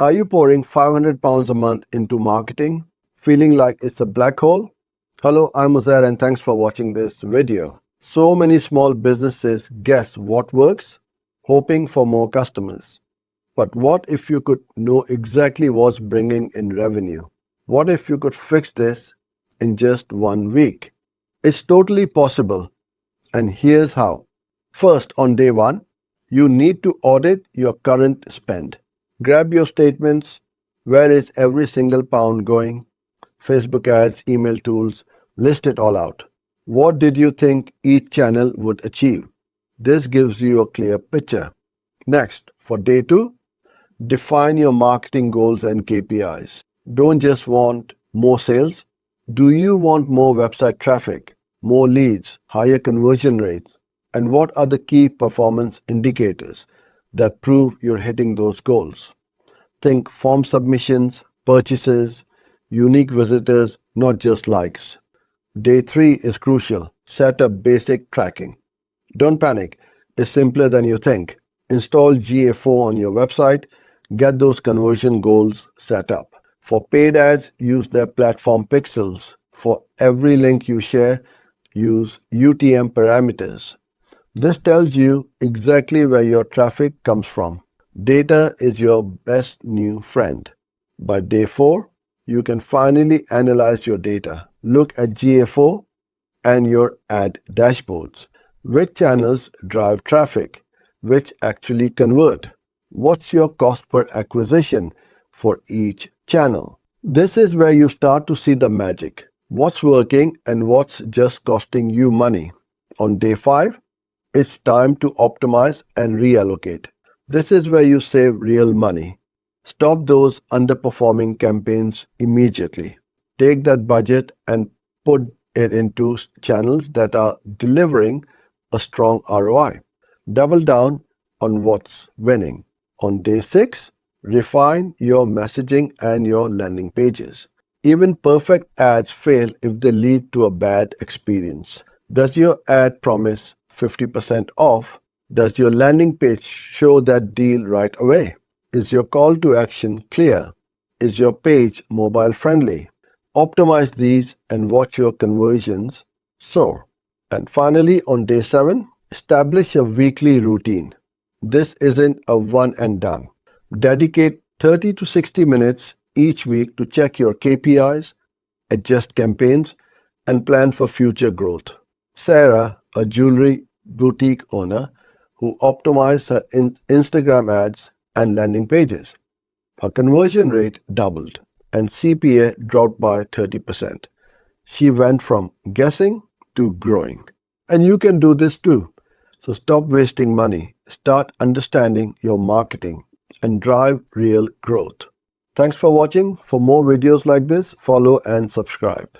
Are you pouring £500 a month into marketing, feeling like it's a black hole? Hello, I'm Uzair and thanks for watching this video. So many small businesses guess what works, hoping for more customers. But what if you could know exactly what's bringing in revenue? What if you could fix this in just 1 week? It's totally possible, and here's how. First, on day one, you need to audit your current spend. Grab your statements. Where is every single pound going? Facebook ads, email tools, list it all out. What did you think each channel would achieve? This gives you a clear picture. Next, for day two, define your marketing goals and KPIs. Don't just want more sales. Do you want more website traffic, more leads, higher conversion rates? And what are the key performance indicators that prove you're hitting those goals? Think form submissions, purchases, unique visitors, not just likes. Day 3 is crucial. Set up basic tracking. Don't panic. It's simpler than you think. Install GA4 on your website. Get those conversion goals set up. For paid ads, use their platform pixels. For every link you share, use UTM parameters. This tells you exactly where your traffic comes from. Data is your best new friend. By day 4, you can finally analyze your data. Look at GA4 and your ad dashboards. Which channels drive traffic? Which actually convert? What's your cost per acquisition for each channel? This is where you start to see the magic. What's working and what's just costing you money. On day 5, it's time to optimize and reallocate. This is where you save real money. Stop those underperforming campaigns immediately. Take that budget and put it into channels that are delivering a strong ROI. Double down on what's winning. On day 6, refine your messaging and your landing pages. Even perfect ads fail if they lead to a bad experience. Does your ad promise 50% off? Does your landing page show that deal right away? Is your call to action clear? Is your page mobile friendly? Optimize these and watch your conversions soar. And finally, on day 7, establish a weekly routine. This isn't a one and done. Dedicate 30 to 60 minutes each week to check your KPIs, adjust campaigns, and plan for future growth. Sarah, a jewelry boutique owner who optimized her Instagram ads and landing pages. Her conversion rate doubled and CPA dropped by 30%. She went from guessing to growing. And you can do this too. So stop wasting money, start understanding your marketing, and drive real growth. Thanks for watching. For more videos like this, follow and subscribe.